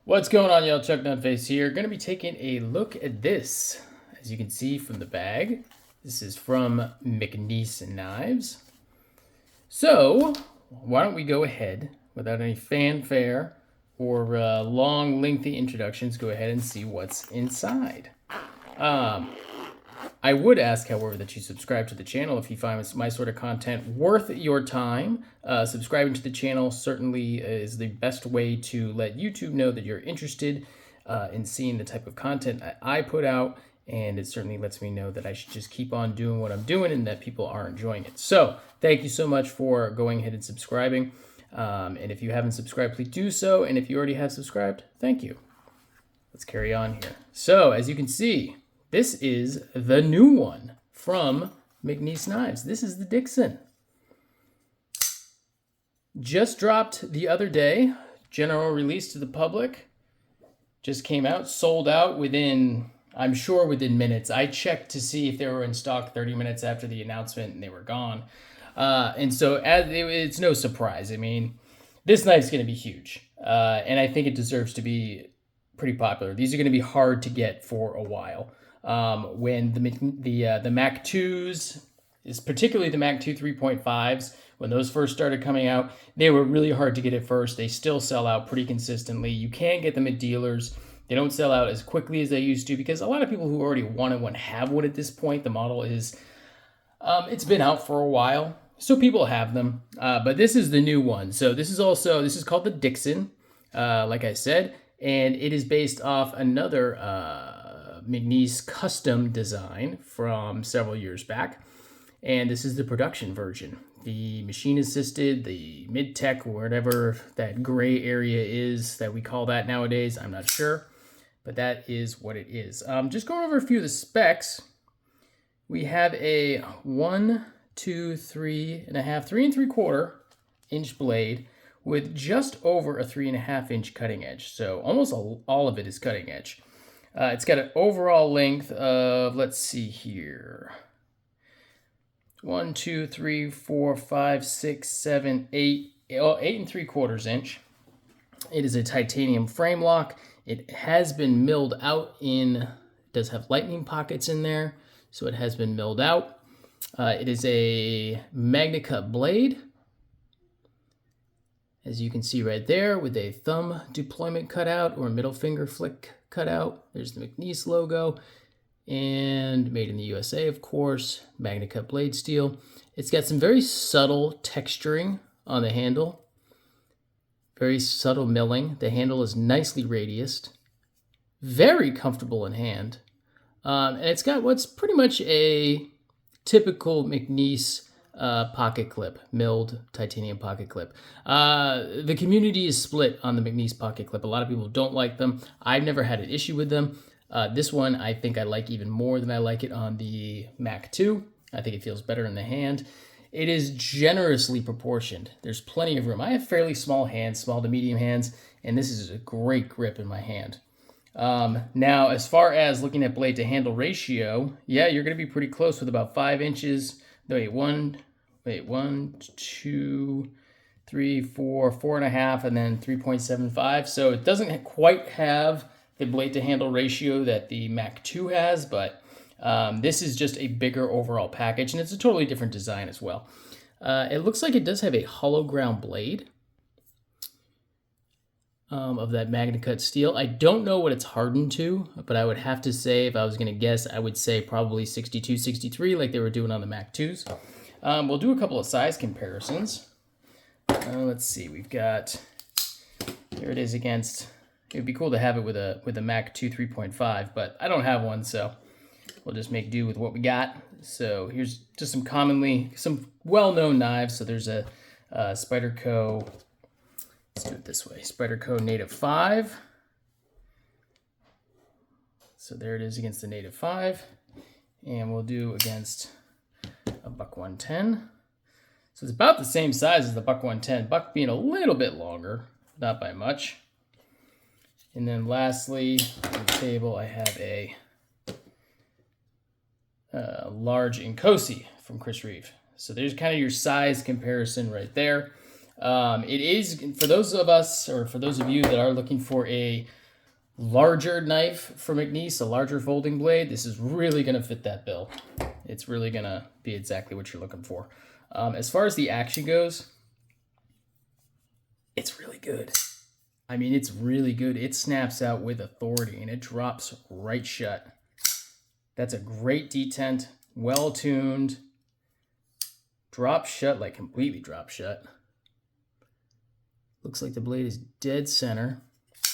What's going on, y'all? Chuck Nutface here. Going to be taking a look at this. As you can see from the bag, this is from McNees knives. So, why don't we go ahead, without any fanfare or long, lengthy introductions, go ahead and see what's inside. I would ask, however, that you subscribe to the channel if you find my sort of content worth your time. Subscribing to the channel certainly is the best way to let YouTube know that you're interested in seeing the type of content I put out, and it certainly lets me know that I should just keep on doing what I'm doing and that people are enjoying it. So thank you so much for going ahead and subscribing. And if you haven't subscribed, please do so. And if you already have subscribed, thank you. Let's carry on here. So as you can see, this is the new one from McNees Knives. This is the DIXON. Just dropped the other day. General release to the public. Just came out, sold out within, I'm sure within minutes. I checked to see if they were in stock 30 minutes after the announcement and they were gone. And so it's no surprise. I mean, this knife's going to be huge. And I think it deserves to be pretty popular. These are going to be hard to get for a while. When the Mac 2s, is particularly the Mac 2 3.5s, when those first started coming out, they were really hard to get at first. They still sell out pretty consistently. You can get them at dealers. They don't sell out as quickly as they used to because a lot of people who already wanted one have one at this point. The model is, it's been out for a while, so people have them. But this is the new one. So this is called the DIXON, like I said, and it is based off another McNees custom design from several years back, and this is the production version. The machine assisted, the mid-tech, whatever that gray area is that we call that nowadays, I'm not sure, but that is what it is. Just going over a few of the specs. We have a 1, 2, 3.5, 3 3/4 inch blade with just over a 3.5 inch cutting edge. So almost all of it is cutting edge. It's got an overall length of, let's see here, 1, 2, 3, 4, 5, 6, 7, 8, 8 3/4 inch. It is a titanium frame lock. It has been milled out it does have lightning pockets in there, so it has been milled out. It is a MagnaCut blade, as you can see right there, with a thumb deployment cutout or middle finger flick cutout. There's the McNees logo, and made in the USA, of course, MagnaCut blade steel. It's got some very subtle texturing on the handle, very subtle milling. The handle is nicely radiused, very comfortable in hand, and it's got what's pretty much a typical McNees pocket clip, milled titanium pocket clip. The community is split on the McNees pocket clip. A lot of people don't like them. I've never had an issue with them. This one I think I like even more than I like it on the Mac 2. I think it feels better in the hand. It is generously proportioned. There's plenty of room. I have fairly small hands, small to medium hands, and this is a great grip in my hand. Now, as far as looking at blade to handle ratio, yeah, you're going to be pretty close with about 5 inches. Wait, 1, 2, 3, 4, 4.5, and then 3.75. So it doesn't quite have the blade to handle ratio that the Mac 2 has, but this is just a bigger overall package, and it's a totally different design as well. It looks like it does have a hollow ground blade of that MagnaCut steel. I don't know what it's hardened to, but I would have to say, if I was going to guess, I would say probably 62, 63, like they were doing on the Mac 2s. We'll do a couple of size comparisons. Let's see, we've got, there it is against, it would be cool to have it with a Mac 2 3.5, but I don't have one, so we'll just make do with what we got. So here's just some well-known knives. So there's a Spyderco, let's do it this way, Spyderco Native 5. So there it is against the Native 5, and we'll do against a Buck 110. So it's about the same size as the Buck 110, Buck being a little bit longer, not by much. And then lastly, on the table, I have a large Inkosi from Chris Reeve. So there's kind of your size comparison right there. It is, for those of us, or for those of you that are looking for a larger knife for McNees, a larger folding blade, this is really going to fit that bill. It's really going to be exactly what you're looking for. As far as the action goes, it's really good. I mean, it's really good. It snaps out with authority and it drops right shut. That's a great detent, well tuned, drop shut, like completely drop shut. Looks like the blade is dead center.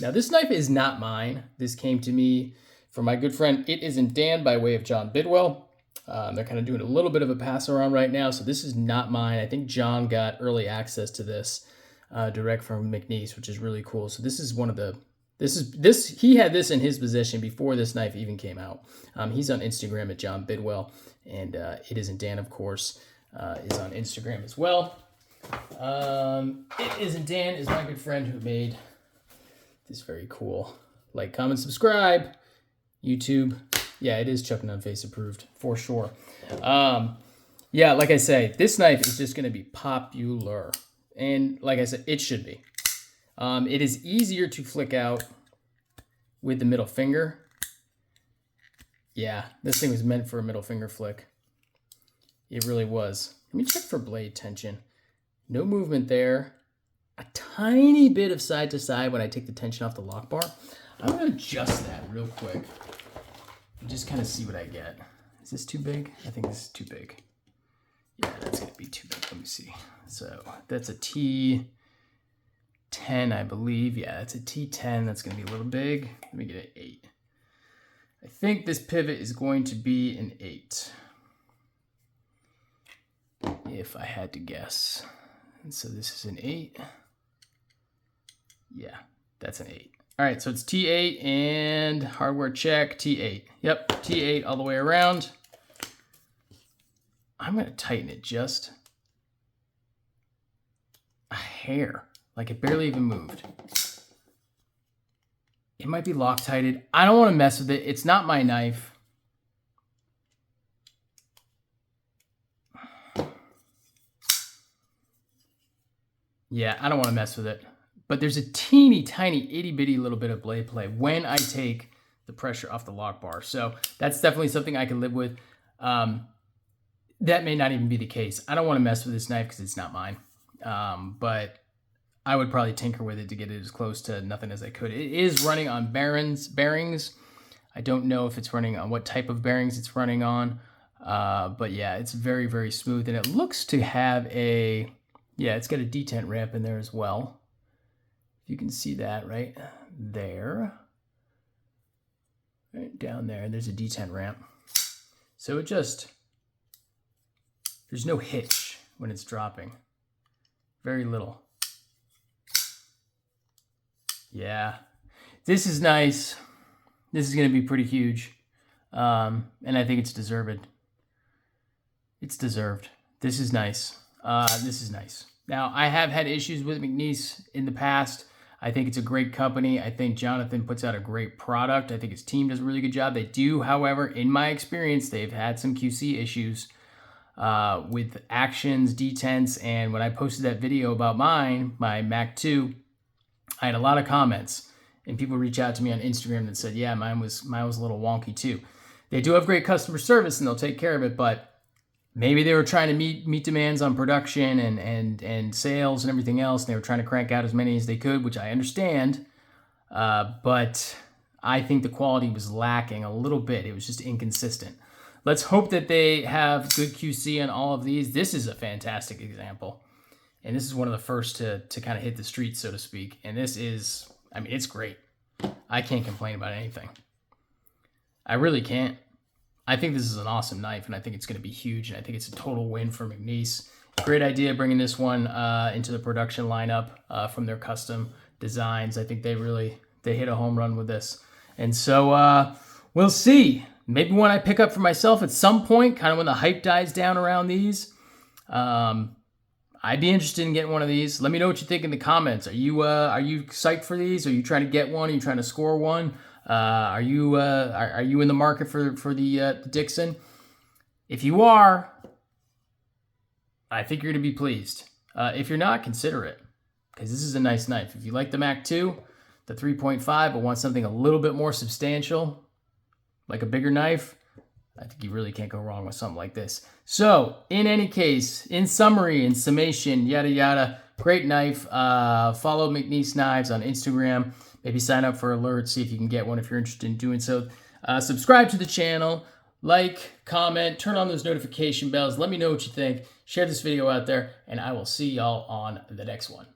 Now this knife is not mine. This came to me from my good friend It Isn't Dan by way of John Bidwell. They're kind of doing a little bit of a pass around right now, so this is not mine. I think John got early access to this direct from McNees, which is really cool. So this is one of the, he had this in his possession before this knife even came out. He's on Instagram at John Bidwell, and It Isn't Dan, of course, is on Instagram as well. It Isn't Dan is my good friend who made this very cool. Like, comment, subscribe, YouTube. Yeah, it is Chuck Nunn Face approved for sure. Yeah, like I say, this knife is just going to be popular. And like I said, it should be. It is easier to flick out with the middle finger. Yeah, this thing was meant for a middle finger flick. It really was. Let me check for blade tension. No movement there. A tiny bit of side to side when I take the tension off the lock bar. I'm going to adjust that real quick and just kind of see what I get. Is this too big? I think this is too big. Yeah, that's going to be too big. Let me see. So that's a T10, I believe. Yeah, that's a T10. That's going to be a little big. Let me get an 8. I think this pivot is going to be an 8, if I had to guess. And so this is an 8. Yeah, that's an 8. All right, so it's T8 and hardware check, T8. Yep, T8 all the way around. I'm going to tighten it just a hair, like it barely even moved. It might be Loctited. I don't want to mess with it. It's not my knife. Yeah, I don't want to mess with it. But there's a teeny tiny itty bitty little bit of blade play when I take the pressure off the lock bar. So that's definitely something I can live with. That may not even be the case. I don't want to mess with this knife because it's not mine. But I would probably tinker with it to get it as close to nothing as I could. It is running on bearings. I don't know if it's running on what type of bearings it's running on. But yeah, it's very, very smooth. And it looks to have a, yeah, it's got a detent ramp in there as well. You can see that right there. Right down there, there's a detent ramp. So it just, there's no hitch when it's dropping. Very little. Yeah, this is nice. This is gonna be pretty huge. And I think it's deserved. It's deserved. This is nice. This is nice. Now, I have had issues with McNees in the past. I think it's a great company. I think Jonathan puts out a great product. I think his team does a really good job. They do, however, in my experience, they've had some QC issues with actions, detents, and when I posted that video about mine, my Mac 2, I had a lot of comments, and people reach out to me on Instagram that said, yeah, mine was a little wonky too. They do have great customer service, and they'll take care of it, but maybe they were trying to meet demands on production and sales and everything else. And they were trying to crank out as many as they could, which I understand. But I think the quality was lacking a little bit. It was just inconsistent. Let's hope that they have good QC on all of these. This is a fantastic example. And this is one of the first to kind of hit the streets, so to speak. And this is, I mean, it's great. I can't complain about anything. I really can't. I think this is an awesome knife, and I think it's going to be huge, and I think it's a total win for McNees. Great idea bringing this one into the production lineup from their custom designs. I think they hit a home run with this. And so we'll see. Maybe when I pick up for myself at some point, kind of when the hype dies down around these, I'd be interested in getting one of these. Let me know what you think in the comments. Are you psyched for these? Are you trying to get one? Are you trying to score one? Are you in the market for the DIXON? If you are, I think you're going to be pleased. If you're not, consider it, because this is a nice knife. If you like the Mac 2, the 3.5, but want something a little bit more substantial, like a bigger knife, I think you really can't go wrong with something like this. So, in any case, in summary, in summation, yada yada, great knife. Follow McNees Knives on Instagram. Maybe sign up for alerts, see if you can get one if you're interested in doing so. Subscribe to the channel, like, comment, turn on those notification bells. Let me know what you think. Share this video out there, and I will see y'all on the next one.